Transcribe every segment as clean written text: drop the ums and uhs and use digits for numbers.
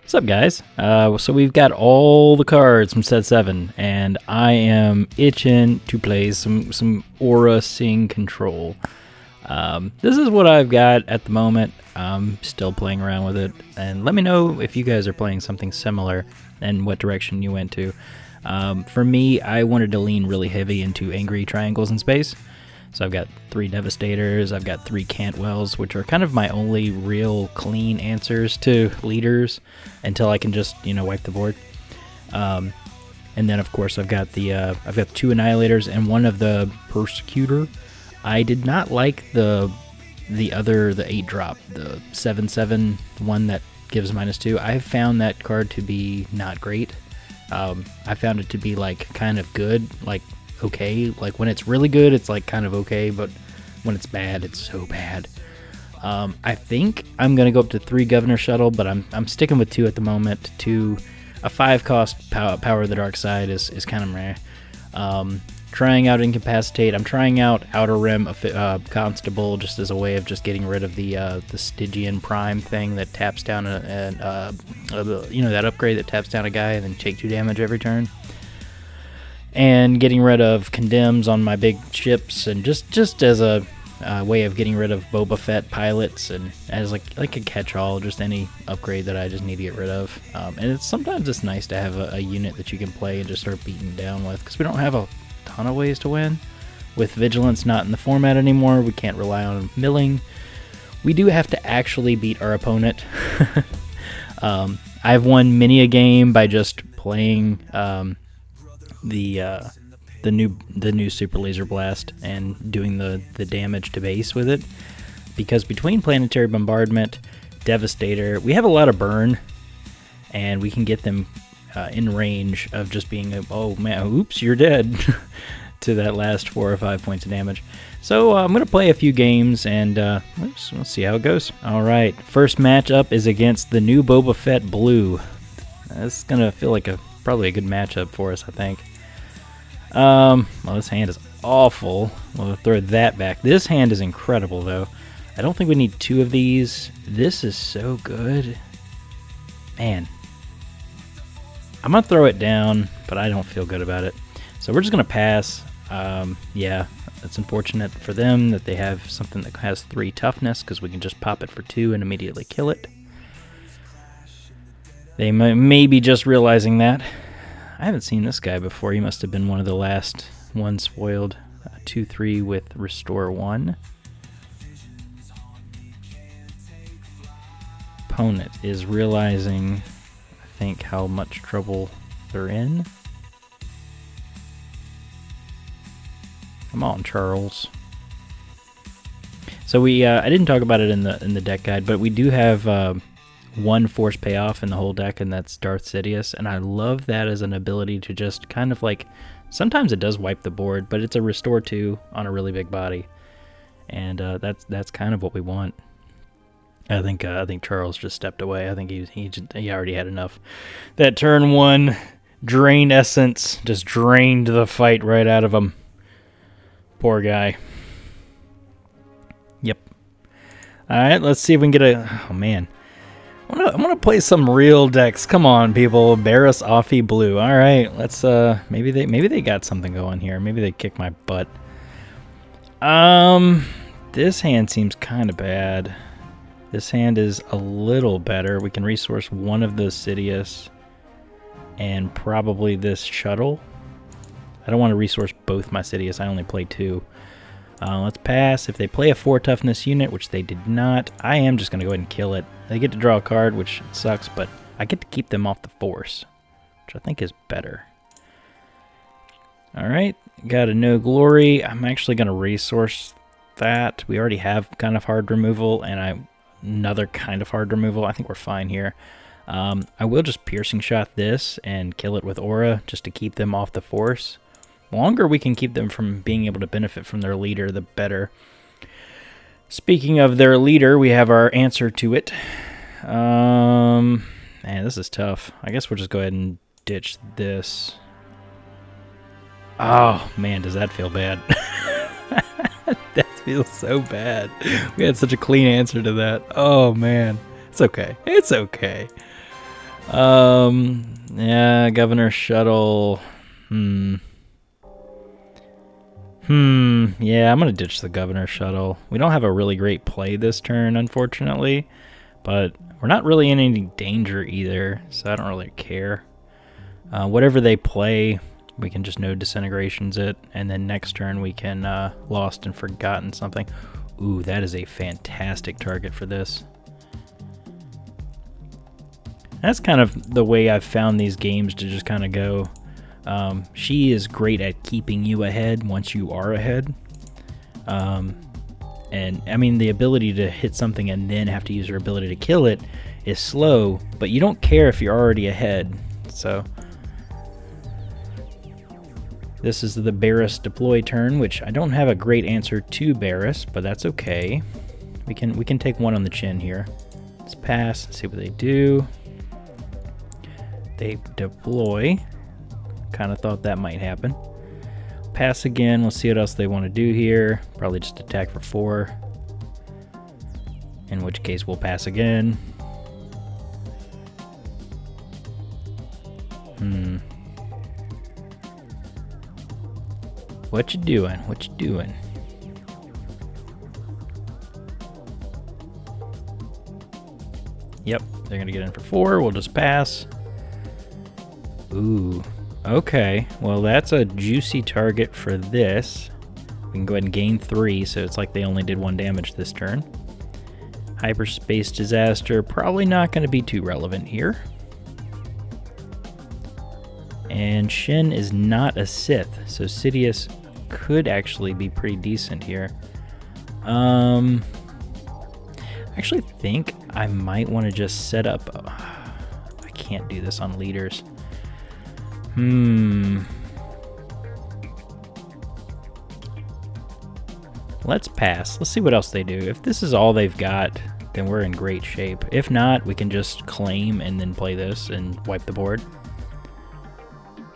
What's up, guys? So we've got all the cards from set 7, and I am itching to play some Aurra Sing control. This is what I've got at the moment. I'm still playing around with it, and let me know if you guys are playing something similar and what direction you went to. For me, I wanted to lean really heavy into angry triangles in space. So I've got 3 Devastators, I've got 3 Cantwells, which are kind of my only real clean answers to leaders until I can just, wipe the board. And then of course I've got 2 Annihilators and one of the Persecutor. I did not like the 8-drop, the 7/7 one that gives -2. I found that card to be not great. I found it to be kind of good, okay. When it's really good, it's kind of okay, but when it's bad, it's so bad. I think I'm gonna go up to 3 Governor Shuttle, but I'm sticking with 2 at the moment. 2, a 5-cost Power of the Dark Side is kind of meh. Trying out Incapacitate. I'm trying out Outer Rim Constable just as a way of just getting rid of the Stygian Prime thing that taps down that upgrade that taps down a guy and then take 2 damage every turn. And getting rid of Condemns on my big ships, and just as a way of getting rid of Boba Fett pilots, and as like a catch-all, just any upgrade that I just need to get rid of. And sometimes it's nice to have a unit that you can play and just start beating down with, because we don't have a ton of ways to win. With Vigilance not in the format anymore, we can't rely on milling. We do have to actually beat our opponent. I've won many a game by just playing the new Super Laser Blast and doing the damage to base with it, because between Planetary Bombardment, Devastator, we have a lot of burn, and we can get them in range of just being oh man, oops, you're dead to that last 4 or 5 points of damage. So I'm gonna play a few games, and we'll see how it goes. All right, first matchup is against the new Boba Fett Blue. This is gonna feel like probably a good matchup for us, I think. Well, this hand is awful. We'll throw that back. This hand is incredible, though. I don't think we need 2 of these. This is so good. Man. I'm going to throw it down, but I don't feel good about it. So we're just going to pass. Yeah, it's unfortunate for them that they have something that has 3 toughness, because we can just pop it for 2 and immediately kill it. They may be just realizing that. I haven't seen this guy before. He must have been one of the last ones spoiled. 2/3 with Restore 1. Opponent is realizing, I think, how much trouble they're in. Come on, Charles. So I didn't talk about it in the deck guide, but we do have 1 force payoff in the whole deck, and that's Darth Sidious, and I love that as an ability to just kind of sometimes it does wipe the board, but it's a Restore 2 on a really big body, and that's kind of what we want. I think Charles just stepped away. I think he already had enough. That turn 1 Drain Essence just drained the fight right out of him. Poor guy. Yep. All right, let's see if we can get oh man. I'm gonna play some real decks. Come on, people. Barris Offie Blue. All right, let's maybe they got something going here. Maybe they kick my butt. This hand seems kind of bad. This hand is a little better. We can resource one of the Sidious and probably this Shuttle. I don't want to resource both my Sidious. I only play 2. Let's pass. If they play a 4 toughness unit, which they did not, I am just going to go ahead and kill it. They get to draw a card, which sucks, but I get to keep them off the force, which I think is better. Alright, got a No Glory. I'm actually going to resource that. We already have kind of hard removal, and another kind of hard removal. I think we're fine here. I will just Piercing Shot this and kill it with Aura, just to keep them off the force. The longer we can keep them from being able to benefit from their leader, the better. Speaking of their leader, we have our answer to it. Man, this is tough. I guess we'll just go ahead and ditch this. Oh, man, does that feel bad. That feels so bad. We had such a clean answer to that. Oh, man. It's okay. It's okay. Yeah, Governor Shuttle. Yeah, I'm gonna ditch the Governor Shuttle. We don't have a really great play this turn, unfortunately, but we're not really in any danger either, so I don't really care. Whatever they play, we can just no disintegrations it, and then next turn we can lost and forgotten something. Ooh, that is a fantastic target for this. That's kind of the way I've found these games to just kind of go. She is great at keeping you ahead once you are ahead. And I mean, the ability to hit something and then have to use her ability to kill it is slow, but you don't care if you're already ahead. So this is the Barris deploy turn, which I don't have a great answer to Barris, but that's okay. We can take one on the chin here. Let's pass, see what they do. They deploy. Kind of thought that might happen. Pass again. We'll see what else they want to do here. Probably just attack for 4. In which case we'll pass again. What you doing? What you doing? Yep, they're gonna get in for 4. We'll just pass. Ooh, okay. Well, that's a juicy target for this. We can go ahead and gain 3, so it's like they only did 1 damage this turn. Hyperspace disaster, probably not going to be too relevant here. And Shin is not a Sith, so Sidious could actually be pretty decent here. I actually think I might want to just set up... I can't do this on leaders. Let's pass. Let's see what else they do. If this is all they've got, then we're in great shape. If not, we can just claim and then play this and wipe the board.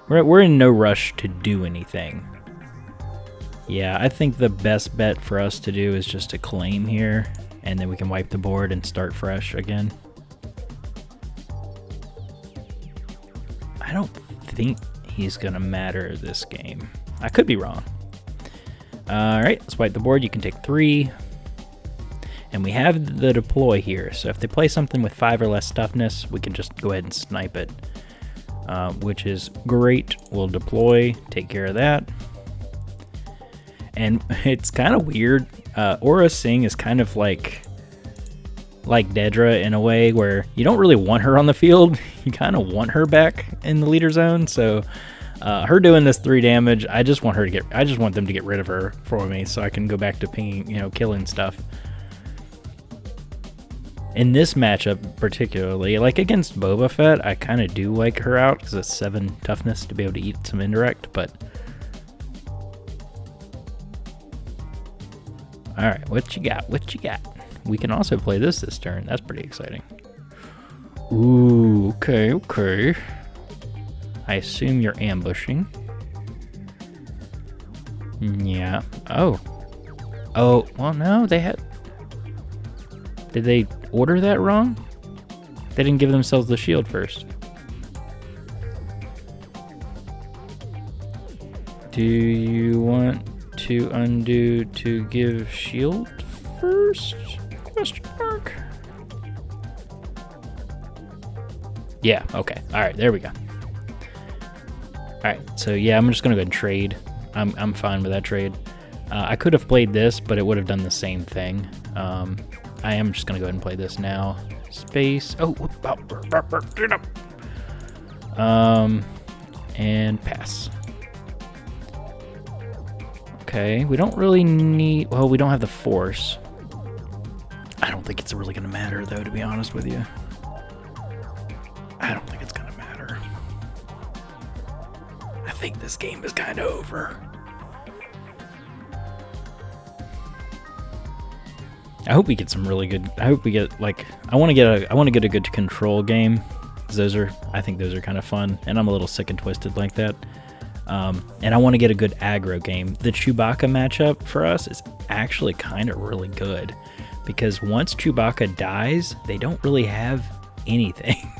We're in no rush to do anything. Yeah, I think the best bet for us to do is just to claim here, and then we can wipe the board and start fresh again. I don't think he's gonna matter this game. I could be wrong. Alright, let's wipe the board. You can take 3. And we have the deploy here, so if they play something with 5 or less toughness, we can just go ahead and snipe it, which is great. We'll deploy, take care of that. And it's kind of weird. Aurra Sing is kind of like Dedra in a way where you don't really want her on the field. You kind of want her back in the leader zone. So her doing this 3 damage, I just want them to get rid of her for me so I can go back to pinging, killing stuff. In this matchup particularly, like against Boba Fett, I kind of do like her out because it's 7 toughness to be able to eat some indirect, but... Alright, what you got? What you got? We can also play this turn. That's pretty exciting. Ooh, okay, okay. I assume you're ambushing. Yeah. Oh. Oh, well, no, they had... Did they order that wrong? They didn't give themselves the shield first. Do you want to undo to give shield first? Question mark. Yeah, okay. Alright, there we go. Alright, so yeah, I'm just gonna go ahead and trade. I'm fine with that trade. I could have played this, but it would have done the same thing. I am just gonna go ahead and play this now. Space. Oh, and pass. Okay, we don't really need... Well, we don't have the force. I don't think it's really gonna matter, though, to be honest with you. I don't think it's gonna matter. I think this game is kind of over. I hope we get some really good... I hope we get, like... I want to get a good control game. I think those are kind of fun. And I'm a little sick and twisted like that. And I want to get a good aggro game. The Chewbacca matchup for us is actually kind of really good. Because once Chewbacca dies, they don't really have anything.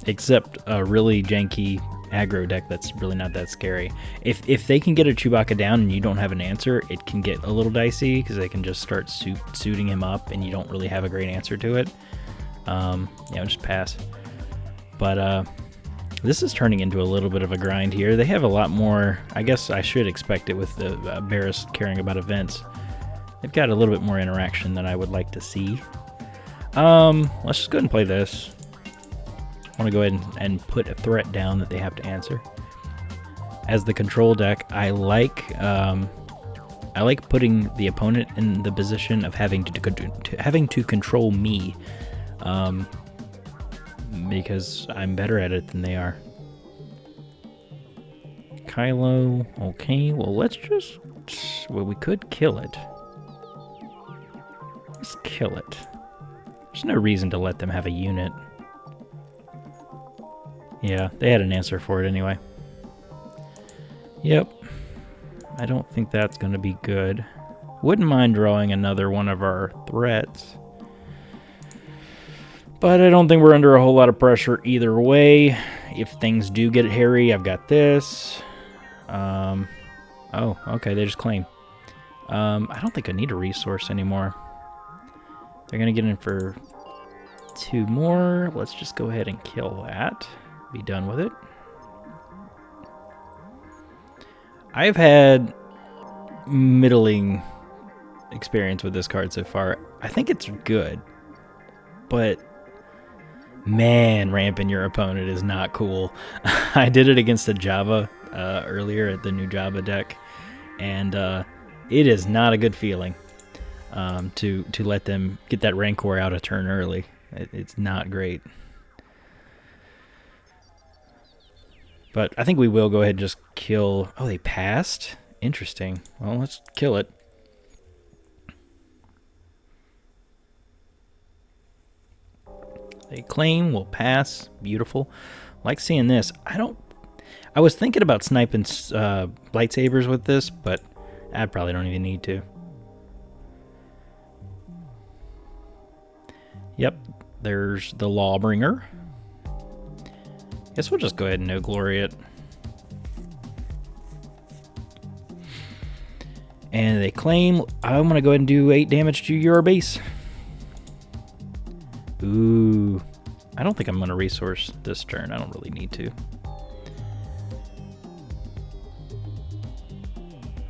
except a really janky aggro deck that's really not that scary. If they can get a Chewbacca down and you don't have an answer, it can get a little dicey because they can just start suiting him up and you don't really have a great answer to it. Yeah, just pass. But this is turning into a little bit of a grind here. They have a lot more. I guess I should expect it with the Barris caring about events. They've got a little bit more interaction than I would like to see. Let's just go ahead and play this. I want to go ahead and put a threat down that they have to answer. As the control deck, I like putting the opponent in the position of having to control me, because I'm better at it than they are. Kylo, okay. Well, let's just. Well, we could kill it. Let's kill it. There's no reason to let them have a unit. Yeah, they had an answer for it anyway. Yep. I don't think that's going to be good. Wouldn't mind drawing another one of our threats. But I don't think we're under a whole lot of pressure either way. If things do get hairy, I've got this. Oh, okay, they just claim. I don't think I need a resource anymore. They're going to get in for 2 more. Let's just go ahead and kill that. Be done with it. I've had middling experience with this card so far. I think it's good, but man, ramping your opponent is not cool. I did it against a Java earlier at the new Java deck, and it is not a good feeling to let them get that Rancor out a turn early. It's not great. But I think we will go ahead and just kill... Oh, they passed? Interesting. Well, let's kill it. They claim, we'll pass. Beautiful. Like seeing this. I was thinking about sniping lightsabers with this, but I probably don't even need to. Yep, there's the Lawbringer. Guess we'll just go ahead and no glory it. And they claim, I'm going to go ahead and do 8 damage to your base. Ooh. I don't think I'm going to resource this turn. I don't really need to.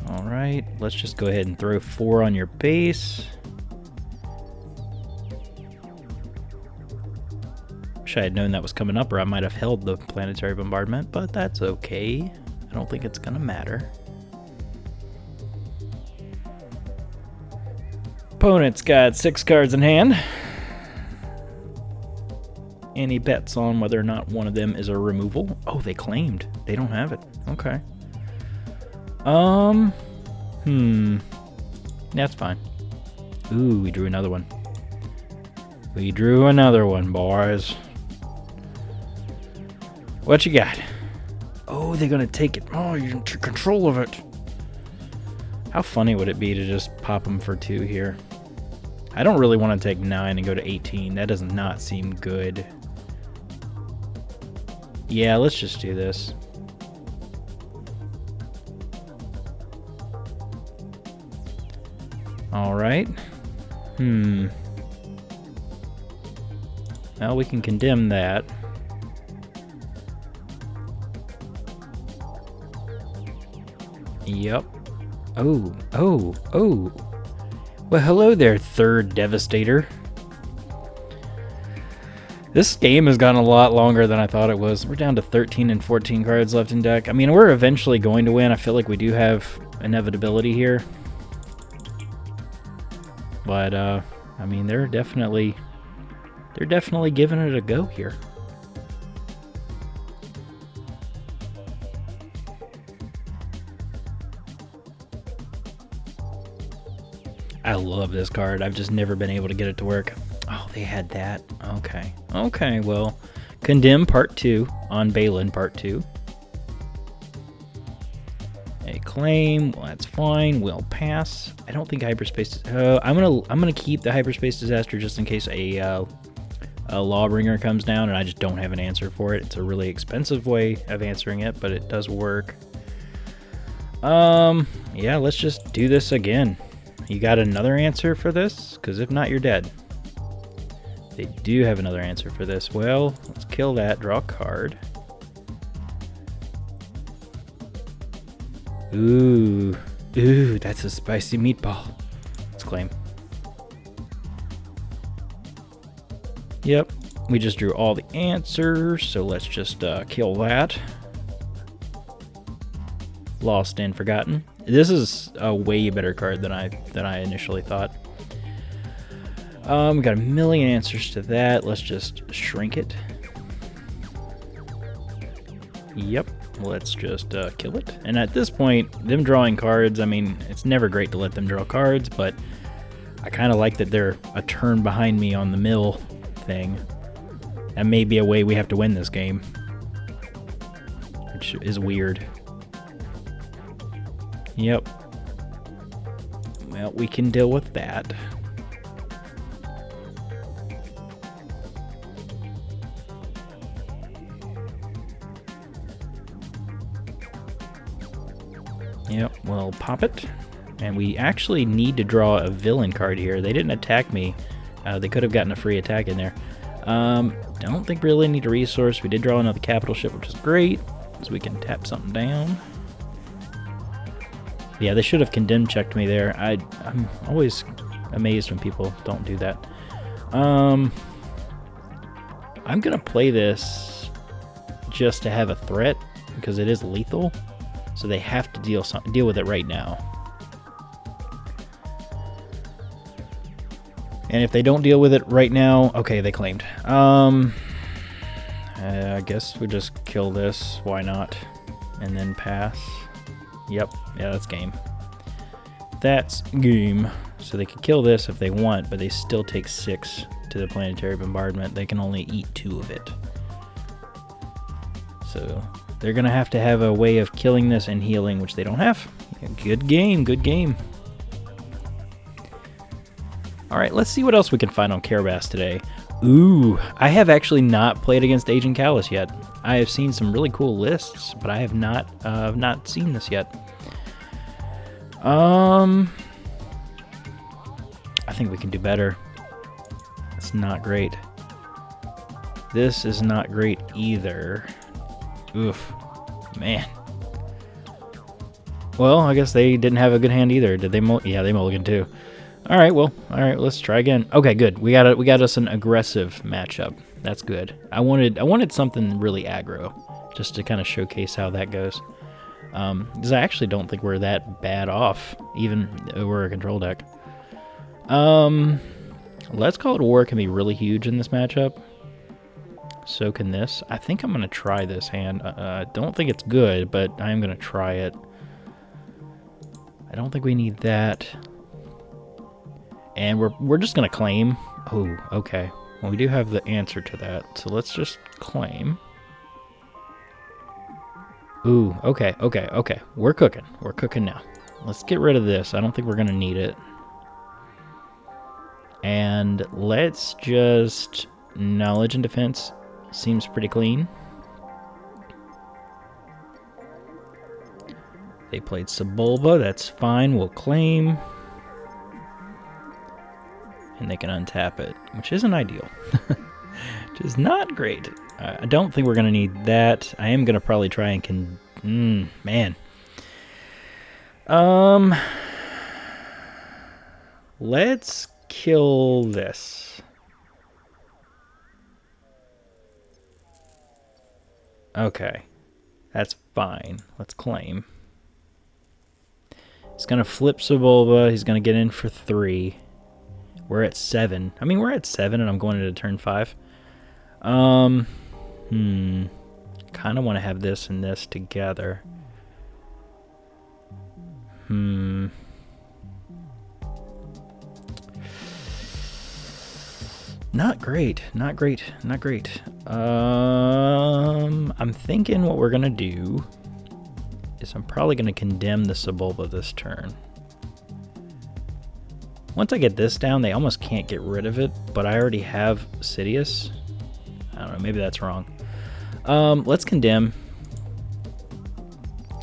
Alright, let's just go ahead and throw 4 on your base. Wish I had known that was coming up, or I might have held the planetary bombardment, but that's okay. I don't think it's gonna matter. Opponent's got 6 cards in hand. And he bets on whether or not one of them is a removal. Oh, they claimed. They don't have it. Okay. That's fine. Ooh, we drew another one. We drew another one, boys. What you got? Oh, they're gonna take it. Oh, you're in control of it. How funny would it be to just pop them for 2 here? I don't really want to take 9 and go to 18. That does not seem good. Yeah, let's just do this. Alright. Well, we can condemn that. Yep. Oh. Well, hello there, third Devastator. This game has gone a lot longer than I thought it was. We're down to 13 and 14 cards left in deck. I mean, we're eventually going to win. I feel like we do have inevitability here. But, I mean, they're definitely giving it a go here. I love this card. I've just never been able to get it to work. Oh, they had that. Okay, well, Condemn Part 2 on Balin Part 2. A claim, well, that's fine. We'll pass. I don't think hyperspace. I'm gonna keep the hyperspace disaster just in case a a Lawbringer comes down and I just don't have an answer for it. It's a really expensive way of answering it, but it does work. Yeah, let's just do this again. You got another answer for this? Because if not, you're dead. They do have another answer for this. Well, let's kill that, draw a card. Ooh, that's a spicy meatball. Let's claim. Yep, we just drew all the answers, so let's just kill that. Lost and Forgotten. This is a way better card than I initially thought. We got a million answers to that. Let's just shrink it. Yep, let's just kill it. And at this point, them drawing cards, I mean, it's never great to let them draw cards, but I kind of like that they're a turn behind me on the mill thing. That may be a way we have to win this game, which is weird. Yep. Well, we can deal with that. Yep, we'll pop it. And we actually need to draw a villain card here. They didn't attack me. They could have gotten a free attack in there. Don't think we really need a resource. We did draw another capital ship, which is great, so we can tap something down. Yeah, they should have condemned checked me there. I'm always amazed when people don't do that. I'm gonna play this just to have a threat because it is lethal, so they have to deal with it right now. And if they don't deal with it right now, okay, they claimed. I guess we just kill this. Why not? And then pass. Yep, yeah, that's game. That's game. So they could kill this if they want, but they still take 6 to the planetary bombardment. They can only eat 2 of it. So they're gonna have to have a way of killing this and healing, which they don't have. Good game, good game. Alright, let's see what else we can find on Carabas today. Ooh, I have actually not played against Agent Callus yet. I have seen some really cool lists, but I have not seen this yet. I think we can do better. It's not great. This is not great either. Oof, man. Well, I guess they didn't have a good hand either. Did they? Yeah, they mulliganed too. All right, well, all right, let's try again. Okay, good. We got us an aggressive matchup. That's good. I wanted something really aggro, just to kind of showcase how that goes. Because I actually don't think we're that bad off, even though we're a control deck. Let's Call It War can be really huge in this matchup. So can this. I think I'm gonna try this hand. I don't think it's good, but I am gonna try it. I don't think we need that. And we're just gonna claim. Oh, okay. Well, we do have the answer to that, so let's just claim. Ooh, okay. We're cooking. We're cooking now. Let's get rid of this. I don't think we're gonna need it. And let's just knowledge and defense. Seems pretty clean. They played Sebulba. That's fine. We'll claim. And they can untap it, which isn't ideal. Which is not great. I don't think we're going to need that. I am going to probably try and man. Let's kill this. Okay. That's fine. Let's claim. He's going to flip Sebulba. He's going to get in for 3. We're at 7. I mean, we're at 7, and I'm going into turn 5. Kind of want to have this and this together. Not great. Not great. Not great. I'm thinking what we're gonna do is I'm probably gonna condemn the Sebulba this turn. Once I get this down, they almost can't get rid of it, but I already have Sidious. know, maybe that's wrong. Let's condemn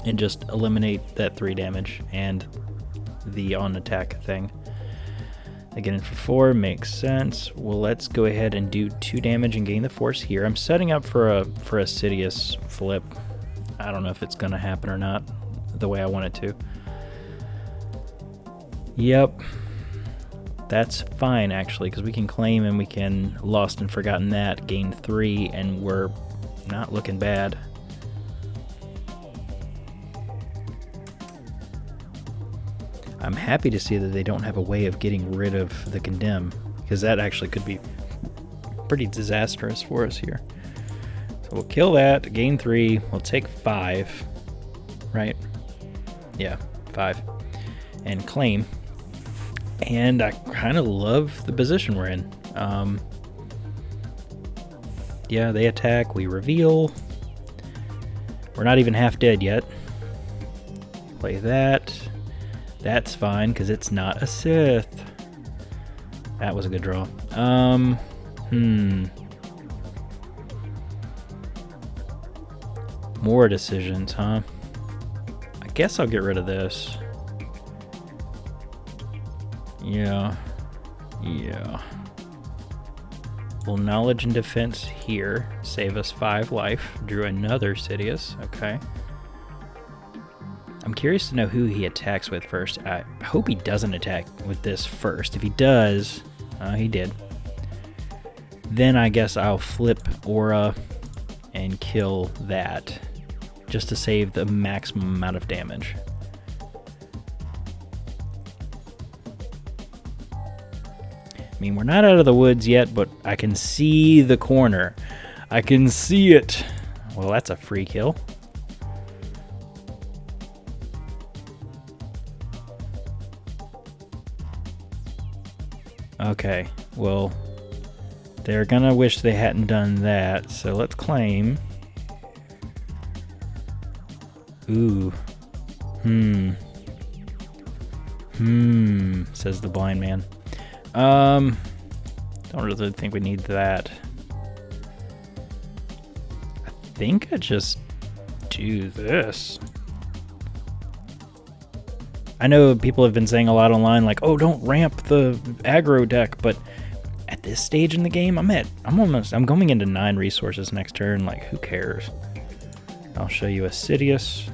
and just eliminate that 3 damage and the on attack thing. They get in for 4, makes sense. Well, let's go ahead and do 2 damage and gain the force here. I'm setting up for a Sidious flip. I don't know if it's gonna happen or not the way I want it to. Yep. That's fine, actually, because we can claim and we can Lost and Forgotten that, gain 3, and we're not looking bad. I'm happy to see that they don't have a way of getting rid of the condemn, because that actually could be pretty disastrous for us here. So we'll kill that, gain 3, we'll take 5, right? Yeah, 5, and claim. And I kind of love the position we're in. Yeah, they attack, we reveal. We're not even half dead yet. Play that. That's fine, because it's not a Sith. That was a good draw. More decisions, huh? I guess I'll get rid of this. Yeah. Well, knowledge and defense here. Save us 5 life. Drew another Sidious. Okay. I'm curious to know who he attacks with first. I hope he doesn't attack with this first. If he does, he did. Then I guess I'll flip Aurra and kill that, just to save the maximum amount of damage. I mean, we're not out of the woods yet, but I can see the corner. I can see it. Well, that's a free kill. Okay, well, they're gonna wish they hadn't done that, so let's claim. Ooh. Says the blind man. Don't really think we need that. I think I just do this. I know people have been saying a lot online, like, "Oh, don't ramp the aggro deck," but at this stage in the game, I'm going into 9 resources next turn. Like, who cares? I'll show you a Sidious.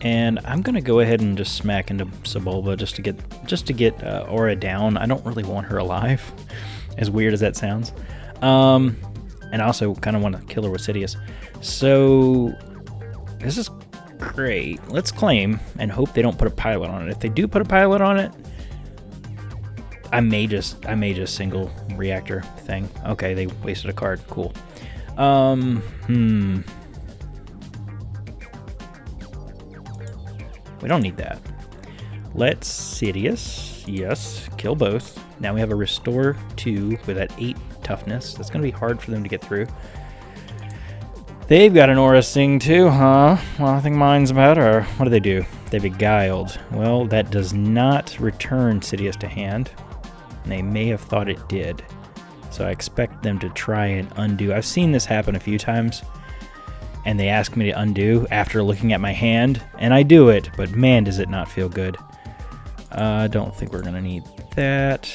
And I'm gonna go ahead and just smack into Sebulba just to get Aurra down. I don't really want her alive, as weird as that sounds. And I also kind of want to kill her with Sidious. So this is great. Let's claim and hope they don't put a pilot on it. If they do put a pilot on it, I may just single reactor thing. Okay, they wasted a card. Cool. We don't need that. Let's Sidious. Yes, kill both. Now we have a Restore 2 with that 8 toughness. That's going to be hard for them to get through. They've got an Aurra Sing too, huh? Well, I think mine's better. What do they do? They Beguiled. Well, that does not return Sidious to hand. And they may have thought it did. So I expect them to try and undo. I've seen this happen a few times. And they ask me to undo after looking at my hand. And I do it, but man, does it not feel good. I don't think we're going to need that.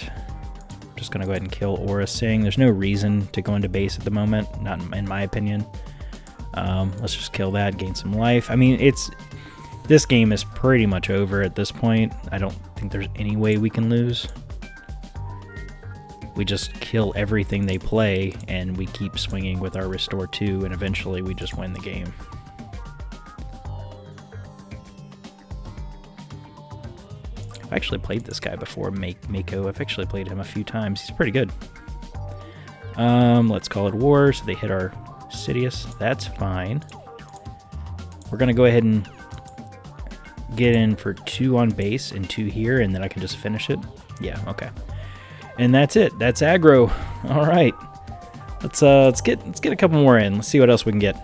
I'm just going to go ahead and kill Aurra Sing. There's no reason to go into base at the moment, not in my opinion. Let's just kill that, gain some life. I mean, this game is pretty much over at this point. I don't think there's any way we can lose. We just kill everything they play, and we keep swinging with our Restore 2, and eventually we just win the game. I've actually played this guy before, Mako. I've actually played him a few times. He's pretty good. Let's call it war, so they hit our Sidious. That's fine. We're going to go ahead and get in for 2 on base and 2 here, and then I can just finish it. Yeah, okay. And that's it. That's aggro. All right. Let's get a couple more in. Let's see what else we can get.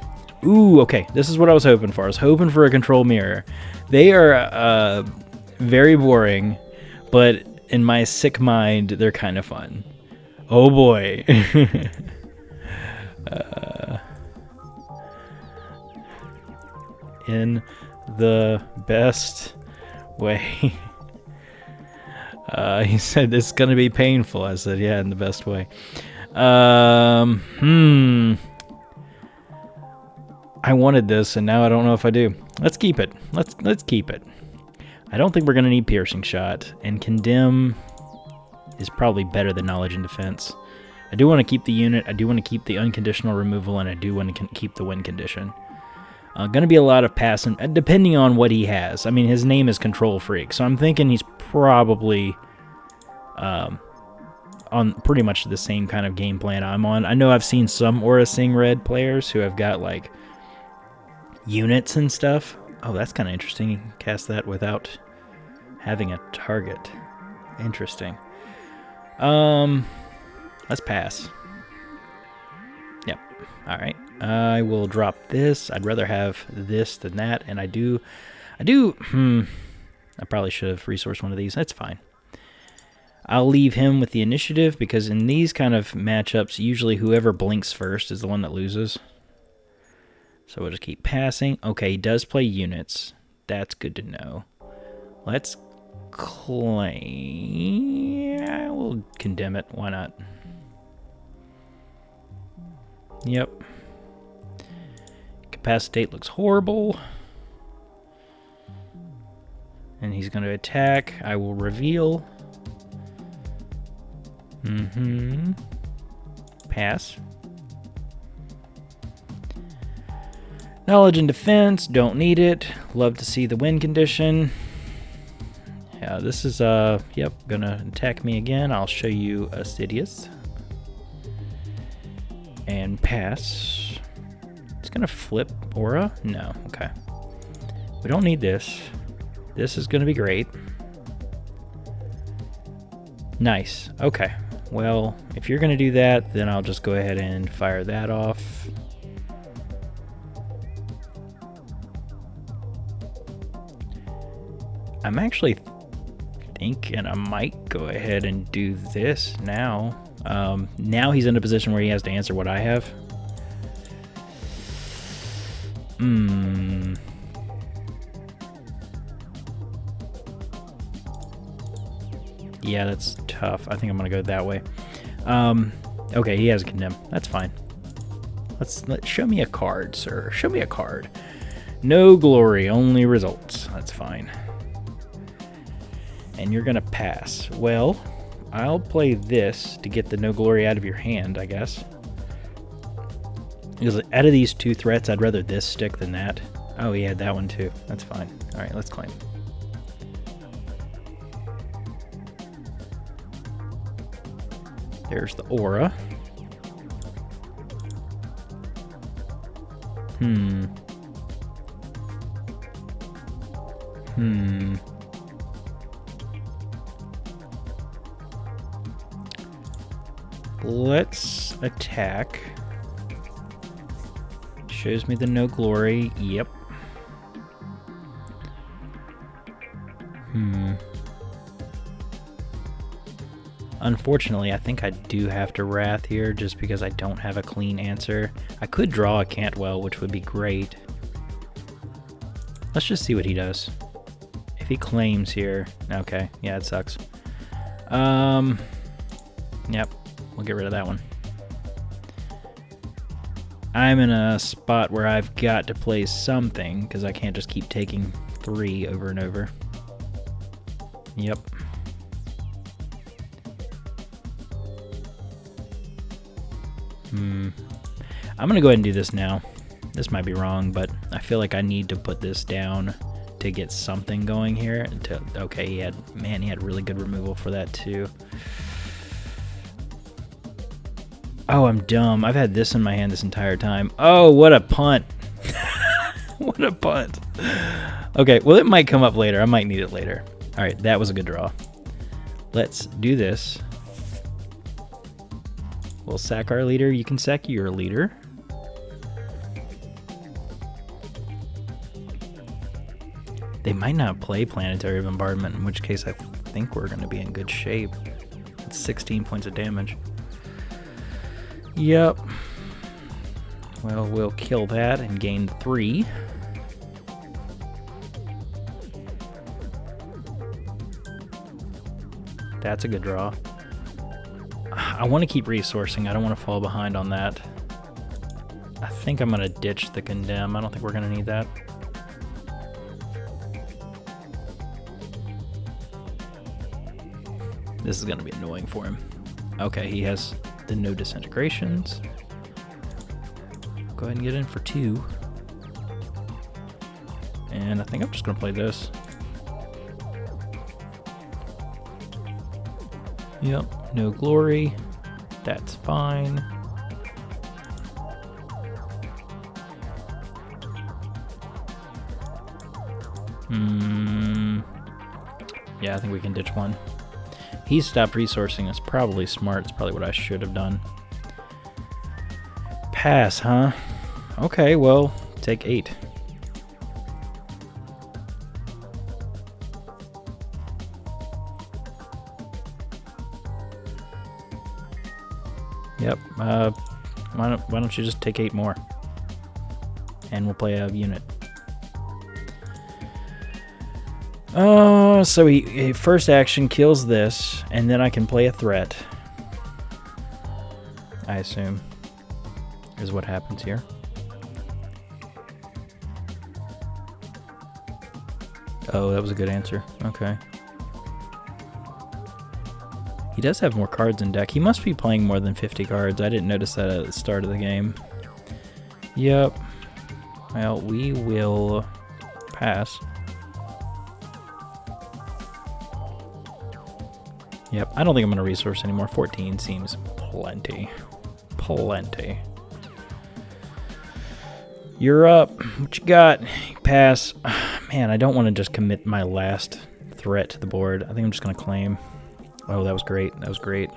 Ooh, okay. This is what I was hoping for. I was hoping for a control mirror. They are very boring, but in my sick mind, they're kind of fun. Oh boy. In the best way. He said it's gonna be painful. I said, yeah, in the best way. I wanted this, and now I don't know if I do. Let's keep it. Let's keep it. I don't think we're gonna need piercing shot, and condemn is probably better than knowledge and defense. I do want to keep the unit. I do want to keep the unconditional removal, and I do want to keep the win condition. Going to be a lot of passing, depending on what he has. I mean, his name is Control Freak, so I'm thinking he's probably on pretty much the same kind of game plan I'm on. I know I've seen some Aurra Sing Red players who have got, like, units and stuff. Oh, that's kind of interesting. You can cast that without having a target. Interesting. Let's pass. Yep. All right. I will drop this. I'd rather have this than that, and I probably should have resourced one of these. That's fine. I'll leave him with the initiative because in these kind of matchups, usually whoever blinks first is the one that loses. So we'll just keep passing. Okay, he does play units. That's good to know. Let's claim. Yeah, we'll condemn it. Why not? Yep. Capacitate looks horrible. And he's going to attack. I will reveal. Pass. Knowledge and defense. Don't need it. Love to see the win condition. Yeah, this is, yep, going to attack me again. I'll show you Assidious. And pass. It's going to flip Aura? No, okay. We don't need this. This is going to be great. Nice. Okay. Well, if you're going to do that, then I'll just go ahead and fire that off. I'm actually thinking I might go ahead and do this now. Now he's in a position where he has to answer what I have. Yeah, that's tough. I think I'm gonna go that way. Okay, he has a condemn. That's fine. Let's show me a card, sir. Show me a card. No glory, only results. That's fine. And you're gonna pass. Well, I'll play this to get the no glory out of your hand, I guess. Because out of these two threats, I'd rather this stick than that. Oh, he had that one too. That's fine. All right, let's claim. There's the aura. Let's attack. Shows me the no glory. Yep. Unfortunately, I think I do have to Wrath here just because I don't have a clean answer. I could draw a Cantwell, which would be great. Let's just see what he does. If he claims here... Okay, yeah, it sucks. Yep, we'll get rid of that one. I'm in a spot where I've got to play something because I can't just keep taking 3 over and over. Yep. I'm going to go ahead and do this now. This might be wrong, but I feel like I need to put this down to get something going here. Okay, he had really good removal for that too. Oh, I'm dumb. I've had this in my hand this entire time. Oh, what a punt. What a punt. Okay, well, it might come up later. I might need it later. All right, that was a good draw. Let's do this. We'll sack our leader. You can sack your leader. might not play Planetary Bombardment, in which case I think we're going to be in good shape. It's 16 points of damage. Yep. Well, we'll kill that and gain 3. That's a good draw. I want to keep resourcing. I don't want to fall behind on that. I think I'm going to ditch the Condemn. I don't think we're going to need that. This is going to be annoying for him. Okay, he has the no disintegrations. Go ahead and get in for 2. And I think I'm just going to play this. Yep, no glory. That's fine. Yeah, I think we can ditch 1. He stopped resourcing. It's probably smart. It's probably what I should have done. Pass, huh? Okay, well, take 8. Yep. Why don't you just take 8 more? And we'll play a unit. So he first action kills this, and then I can play a threat. I assume is what happens here. Oh, that was a good answer. Okay. He does have more cards in deck. He must be playing more than 50 cards. I didn't notice that at the start of the game. Yep. Well, we will pass. Yep, I don't think I'm going to resource anymore. 14 seems plenty. Plenty. You're up. What you got? Pass. Man, I don't want to just commit my last threat to the board. I think I'm just going to claim. Oh, that was great. That was great.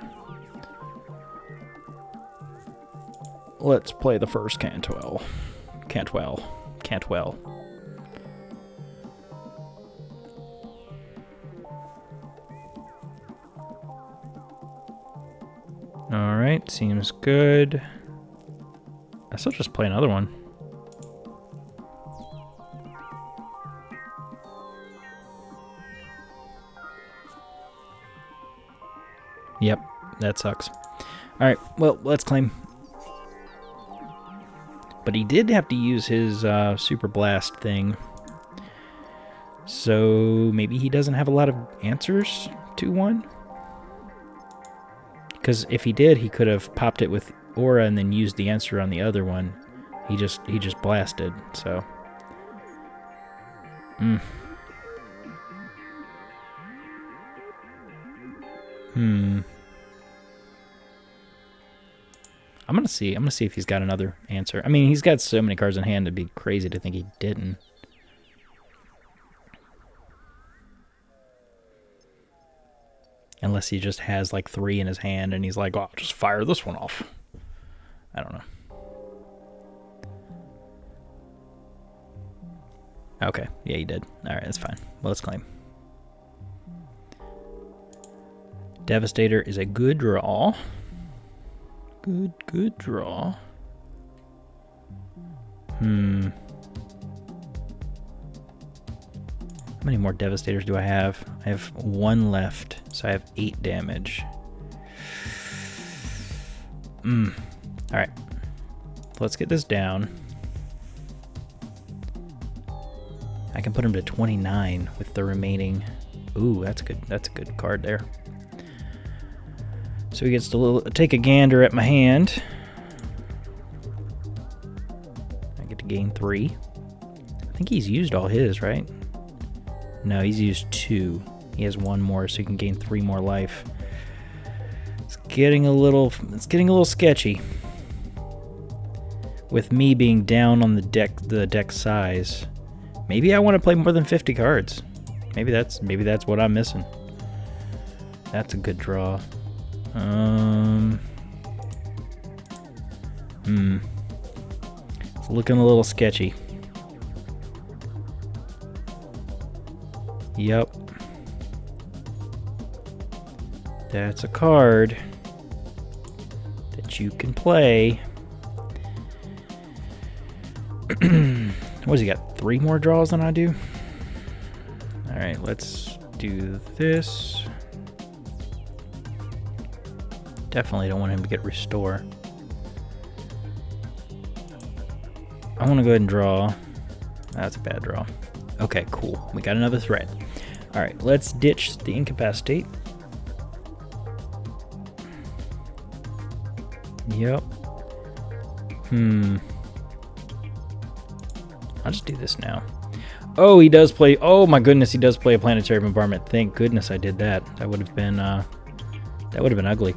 Let's play the first Cantwell. Cantwell. Alright, seems good. I still just play another one. Yep, that sucks. Alright, well, let's claim. But he did have to use his Super Blast thing. So maybe he doesn't have a lot of answers to one? Because if he did, he could have popped it with Aurra and then used the answer on the other one. He just blasted, so. I'm gonna see if he's got another answer. I mean, he's got so many cards in hand, it'd be crazy to think he didn't. Unless he just has like 3 in his hand and he's like, oh, I'll just fire this one off. I don't know. Okay, yeah, he did. Alright, that's fine. Well, let's claim. Devastator is a good draw. Good draw. How many more Devastators do I have? I have 1 left, so I have 8 damage. Alright. Let's get this down. I can put him to 29 with the remaining. Ooh, that's good. That's a good card there. So he gets to take a gander at my hand. I get to gain 3. I think he's used all his, right? No, he's used 2. He has 1 more, so he can gain 3 more life. It's getting a little sketchy. With me being down on the deck size. Maybe I want to play more than 50 cards. Maybe that's what I'm missing. That's a good draw. It's looking a little sketchy. Yep. That's a card that you can play. What has he got? 3 more draws than I do? Alright, let's do this. Definitely don't want him to get restore. I want to go ahead and draw. That's a bad draw. Okay, cool. We got another threat. Alright, let's ditch the incapacitate. Yep. I'll just do this now. Oh, he does play. Oh my goodness, he does play a planetary bombardment. Thank goodness I did that. That would have been ugly.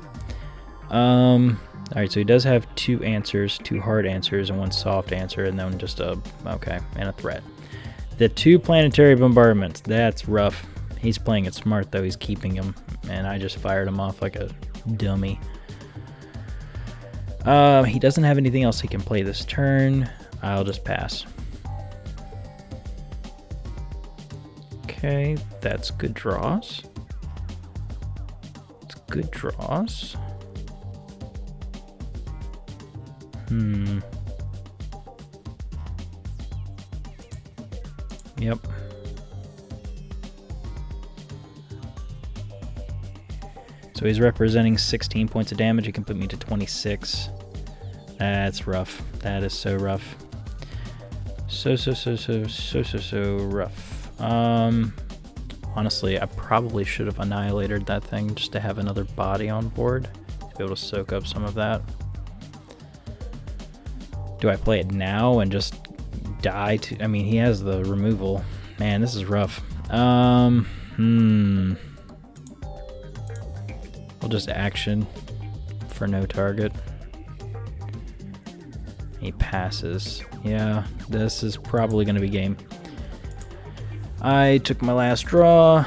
All right, so he does have 2 answers, 2 hard answers, and 1 soft answer, and then just a and a threat. The 2 planetary bombardments. That's rough. He's playing it smart though. He's keeping him, and I just fired him off like a dummy. He doesn't have anything else he can play this turn. I'll just pass. Okay, that's good draws. It's good draws. Yep. So he's representing 16 points of damage. He can put me to 26. That's rough. That is so rough. So rough. Honestly, I probably should have annihilated that thing just to have another body on board to be able to soak up some of that. Do I play it now and just die to... I mean, he has the removal. Man, this is rough. We'll just action for no target. He passes. Yeah, this is probably going to be game. I took my last draw.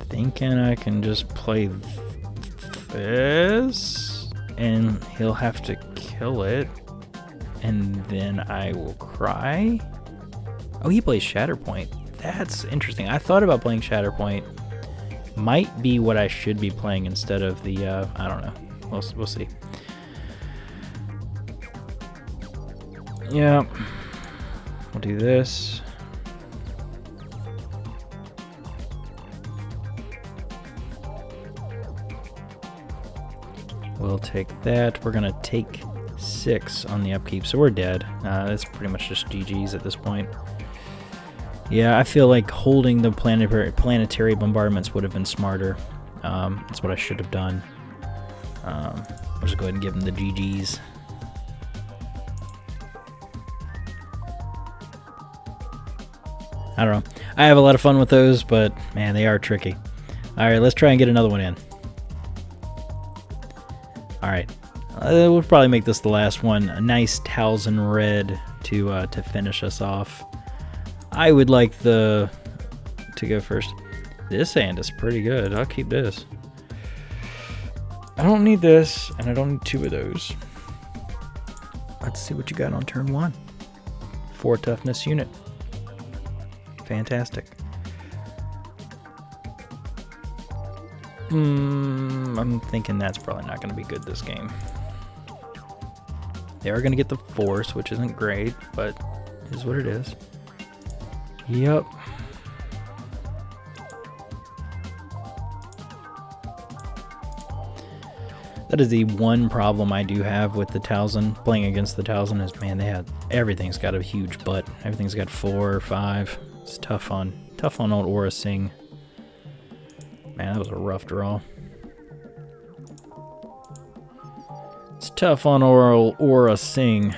Thinking I can just play this, and he'll have to kill it, and then I will cry. Oh, he plays Shatterpoint. That's interesting. I thought about playing Shatterpoint. Might be what I should be playing instead of the, I don't know. We'll see. Yeah. We'll do this. We'll take that. We're going to take 6 on the upkeep, so we're dead. That's pretty much just GG's at this point. Yeah, I feel like holding the planetary bombardments would have been smarter. That's what I should have done. I'll just go ahead and give him the GG's. I don't know. I have a lot of fun with those, but man, they are tricky. Alright, let's try and get another one in. Alright. We'll probably make this the last one. A nice Talzin red to finish us off. I would like to go first. This hand is pretty good. I'll keep this. I don't need this, and I don't need 2 of those. Let's see what you got on turn 1. 4 toughness unit. Fantastic. I'm thinking that's probably not going to be good this game. They are going to get the force, which isn't great, but it is what it is. Yep. That is the one problem I do have with the Talzin. Playing against the Talzin is, man, everything's got a huge butt. Everything's got 4 or 5. It's tough on old Aurra Sing. Man, that was a rough draw. It's tough on Aurra Sing.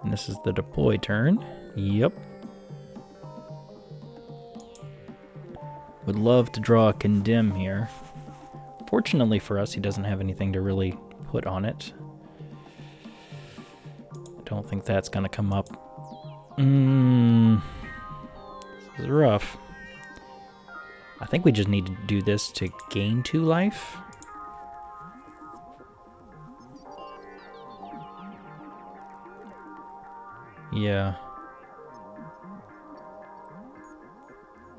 And this is the deploy turn. Yep. Would love to draw a condemn here. Fortunately for us, he doesn't have anything to really put on it. I don't think that's going to come up. This is rough. I think we just need to do this to gain 2 life. Yeah.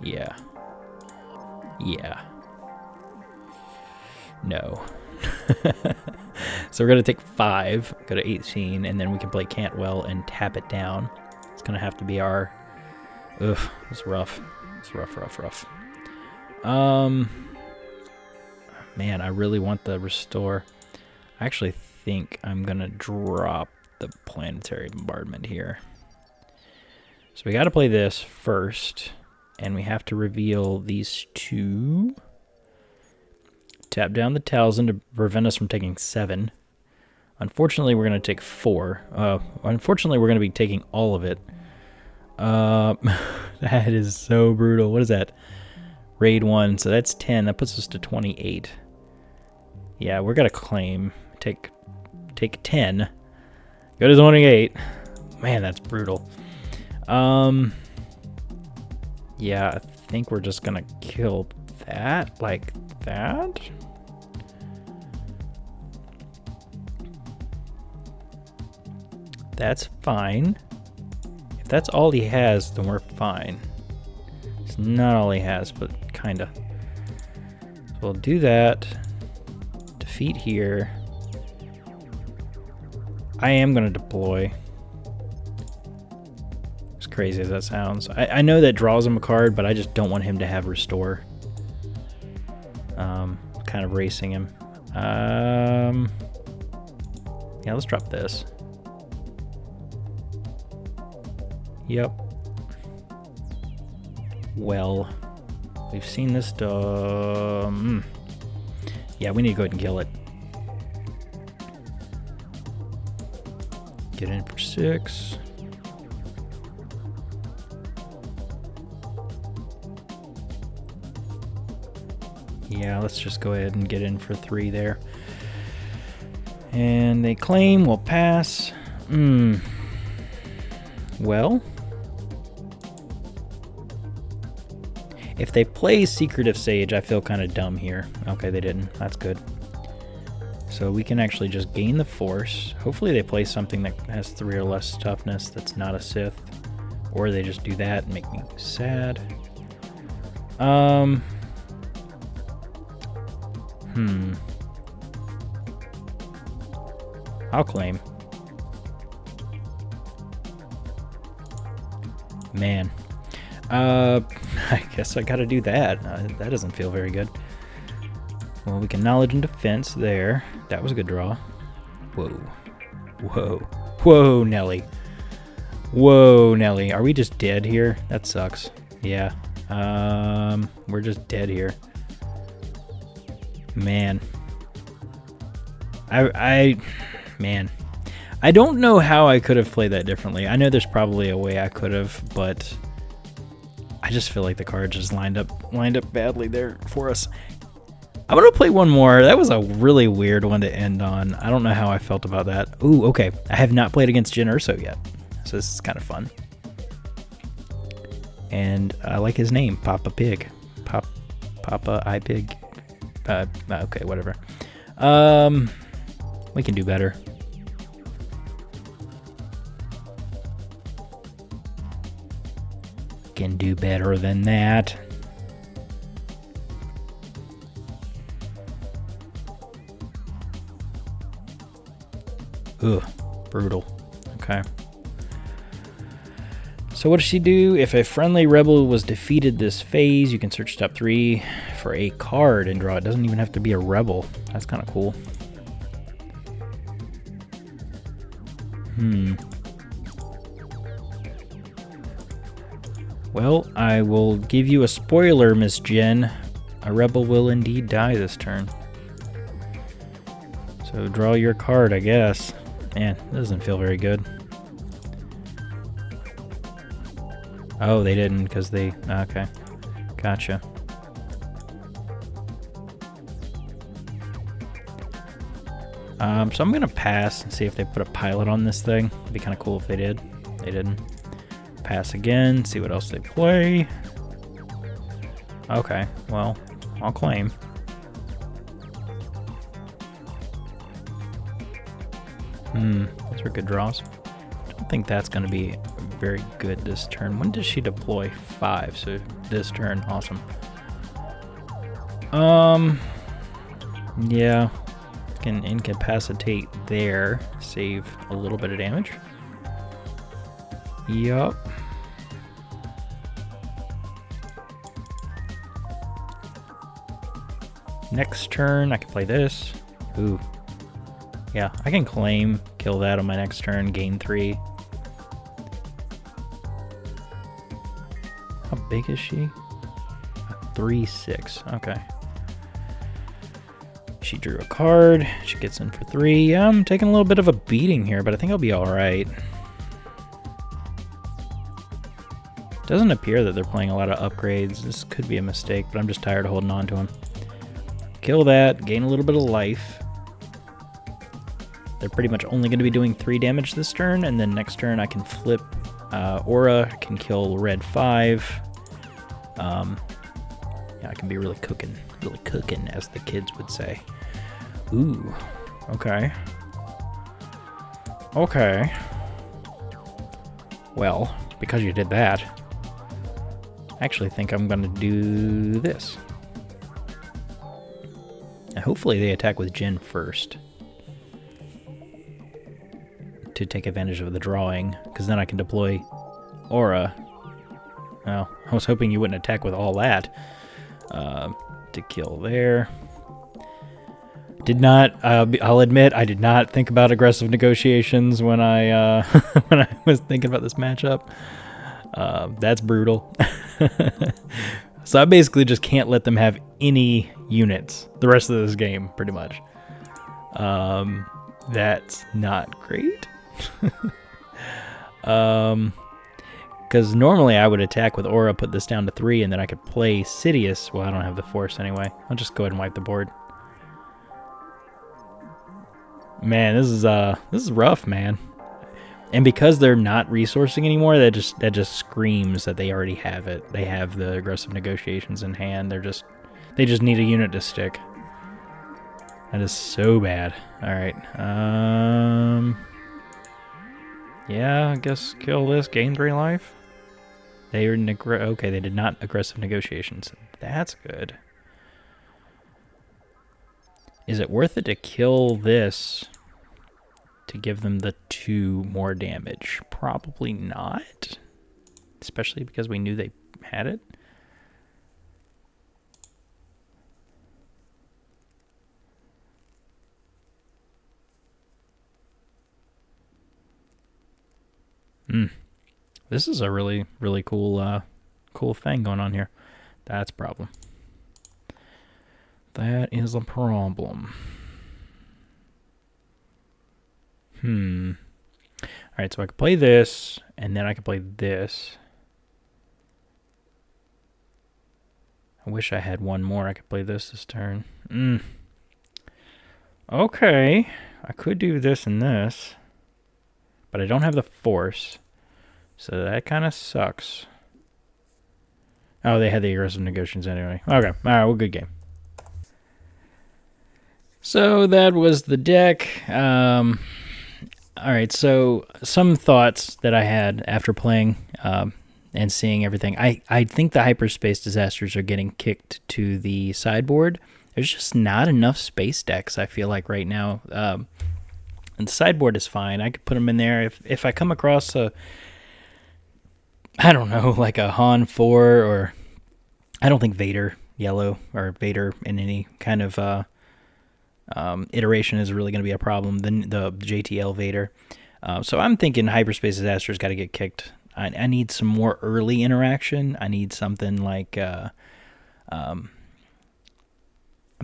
Yeah. Yeah. No. So we're going to take 5, go to 18, and then we can play Cantwell and tap it down. It's going to have to be our... Ugh, it's rough. It's rough. Man, I really want the restore. I actually think I'm going to drop the planetary bombardment here. So we got to play this first, and we have to reveal these 2. Tap down the Talisman to prevent us from taking 7. Unfortunately, we're going to take 4. Unfortunately, we're going to be taking all of it. That is so brutal. What is that? Raid 1, so that's 10. That puts us to 28. Yeah, we're going to claim. Take 10. Go to 28. Man, that's brutal. Yeah, I think we're just going to kill that like that. That's fine. If that's all he has, then we're fine. It's not all he has, but kinda. So we'll do that. Defeat here. I am gonna deploy. As crazy as that sounds. I know that draws him a card, but I just don't want him to have restore. Kind of racing him. Yeah, let's drop this. Yep. Well, we've seen this. Yeah, we need to go ahead and kill it. Get in for 6. Yeah, let's just go ahead and get in for 3 there. And they claim we'll pass. Well, if they play Secretive Sage, I feel kind of dumb here. Okay, they didn't. That's good. So we can actually just gain the force. Hopefully they play something that has 3 or less toughness that's not a Sith. Or they just do that and make me sad. I'll claim. Man. I guess I gotta do that. That doesn't feel very good. Well, we can knowledge and defense there. That was a good draw. Whoa. Whoa. Whoa, Nelly. Whoa, Nelly. Are we just dead here? That sucks. Yeah. We're just dead here. Man. Man. I don't know how I could have played that differently. I know there's probably a way I could have, but I just feel like the card just lined up badly there for us. I'm gonna play one more. That was a really weird one to end on. I don't know how I felt about that. Ooh, okay. I have not played against Jyn Erso yet, so this is kind of fun. And I like his name, Papa Pig. Papa I Pig. Okay, whatever. We can do better. Can do better than that. Ugh, brutal. Okay. So what does she do? If a friendly rebel was defeated this phase, you can search top 3 for a card and draw. It doesn't even have to be a rebel. That's kind of cool. Well, I will give you a spoiler, Miss Jyn. A rebel will indeed die this turn. So draw your card, I guess. Man, that doesn't feel very good. Oh, they didn't because they... Okay. Gotcha. So I'm going to pass and see if they put a pilot on this thing. It'd be kind of cool if they did. They didn't. Pass again, see what else they play. Okay, well, I'll claim. Those are good draws. don't think that's going to be very good this turn. When does she deploy? 5, so this turn. Awesome. Yeah. Can incapacitate there. Save a little bit of damage. Yup. Next turn, I can play this. Ooh. Yeah, I can claim, kill that on my next turn, gain 3. How big is she? 3/6. Okay. She drew a card. She gets in for 3. Yeah, I'm taking a little bit of a beating here, but I think I'll be alright. Doesn't appear that they're playing a lot of upgrades. This could be a mistake, but I'm just tired of holding on to them. Kill that, gain a little bit of life. They're pretty much only going to be doing 3 damage this turn, and then next turn I can flip Aurra, can kill red 5. Yeah, I can be really cooking, as the kids would say. Ooh, okay. Okay. Well, because you did that, I actually think I'm going to do this. And hopefully they attack with Jin first to take advantage of the drawing, because then I can deploy Aurra. Well, I was hoping you wouldn't attack with all that to kill there. Did not. I'll admit I did not think about aggressive negotiations when I when I was thinking about this matchup. That's brutal. So I basically just can't let them have any units the rest of this game, pretty much. That's not great. Because normally I would attack with Aurra, put this down to 3, and then I could play Sidious. Well, I don't have the force anyway. I'll just go ahead and wipe the board. Man, this is rough, man. And because they're not resourcing anymore, that just screams that they already have it. They have the aggressive negotiations in hand. They just need a unit to stick. That is so bad. All right. Yeah, I guess kill this, gain 3 life. They are okay. They did not aggressive negotiations. That's good. Is it worth it to kill this to give them the 2 more damage? Probably not. Especially because we knew they had it. This is a really, really cool cool thing going on here. That's a problem. That is a problem. Alright, so I could play this, and then I could play this. I wish I had one more. I could play this turn. Okay. I could do this and this. But I don't have the force. So that kind of sucks. Oh, they had the aggressive negotiations anyway. Okay. Alright, well, good game. So that was the deck. Alright, so some thoughts that I had after playing and seeing everything. I think the hyperspace disasters are getting kicked to the sideboard. There's just not enough space decks, I feel like, right now. And the sideboard is fine. I could put them in there. If I come across a, I don't know, like a Han 4, or I don't think Vader yellow or Vader in any kind of iteration is really going to be a problem. The JTL Vader. So I'm thinking hyperspace disaster's got to get kicked. I need some more early interaction. I need something like I'm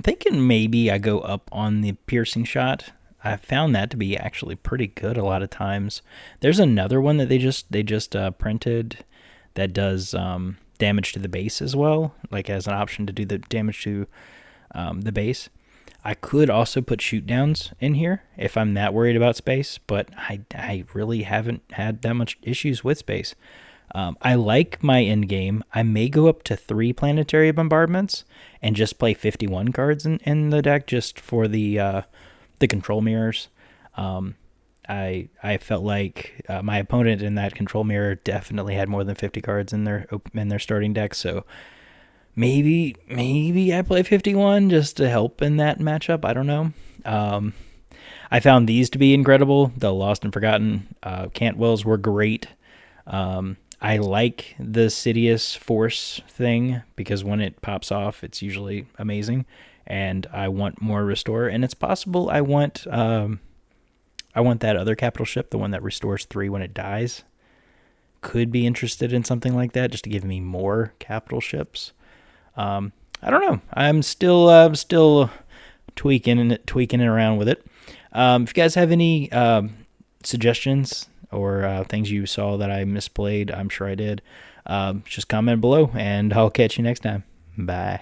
thinking maybe I go up on the piercing shot. I found that to be actually pretty good a lot of times. There's another one that they just printed that does damage to the base as well, like as an option to do the damage to the base. I could also put shoot downs in here if I'm that worried about space, but I really haven't had that much issues with space. I like my end game. I may go up to 3 planetary bombardments and just play 51 cards in the deck just for the control mirrors. I felt like my opponent in that control mirror definitely had more than 50 cards in their starting deck. So maybe I play 51 just to help in that matchup. I don't know. I found these to be incredible. The Lost and Forgotten Cantwells were great. I like the Sidious Force thing because when it pops off, it's usually amazing. And I want more Restore. And it's possible I want that other capital ship, the one that restores 3 when it dies. Could be interested in something like that just to give me more capital ships. I don't know. I'm still tweaking it around with it. If you guys have any suggestions or things you saw that I misplayed, I'm sure I did, just comment below, and I'll catch you next time. Bye.